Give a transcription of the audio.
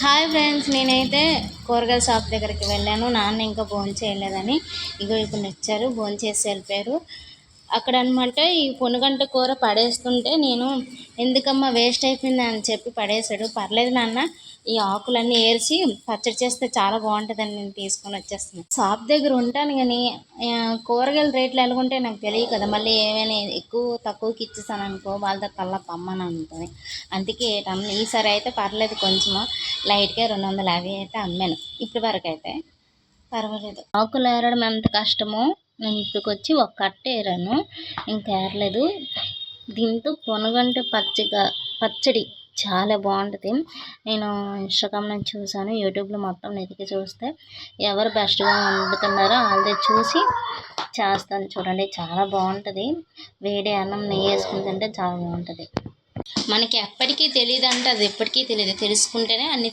Hi friends, నేనైతే కూరగాయల shop దగ్గరికి వెళ్ళాను. నాన్న ఇంకా భోజనం చేయలేదని ఇగో ఇప్పుడు నచ్చారు, భోజనం చేసి వెళ్ళిపోయారు. అక్కడ అనమాట ఈ పొనుగంట కూర పడేస్తుంటే నేను ఎందుకమ్మా వేస్ట్ అయిపోయింది అని చెప్పి పడేశాడు. పర్లేదు నాన్న, ఈ ఆకులన్నీ ఏర్చి పచ్చడి చేస్తే చాలా బాగుంటుందని నేను తీసుకొని వచ్చేస్తున్నాను. షాప్ దగ్గర ఉంటాను కానీ కూరగాయల రేట్లు ఎలాగుంటే నాకు తెలియదు కదా. మళ్ళీ ఏమైనా ఎక్కువ తక్కువకి ఇచ్చేసాను అనుకో, వాళ్ళ కల్లా పమ్మని ఉంటుంది. అందుకే ఈసారి అయితే పర్లేదు, కొంచెము లైట్గా 250 అయితే అమ్మాను ఇప్పటి వరకు అయితే పర్వాలేదు. ఆకులు ఏరడం ఎంత కష్టమో నేను ఇప్పటికొచ్చి ఒక కట్ట ఏరాను, ఇంకా ఏరలేదు. దీంతో పొనుగంటే పచ్చడి చాలా బాగుంటుంది. నేను ఇన్స్టాగ్రామ్లో చూసాను, యూట్యూబ్లో మొత్తం వెతికి చూస్తే ఎవరు బెస్ట్గా వండుతున్నారో వాళ్ళదే చూసి చేస్తాను. చూడండి, చాలా బాగుంటుంది. వేడి అన్నం నెయ్యి వేసుకుని తింటే చాలా బాగుంటుంది. మనకి ఎప్పటికీ తెలియదు అంటే అది ఎప్పటికీ తెలియదు, తెలుసుకుంటేనే అన్నీ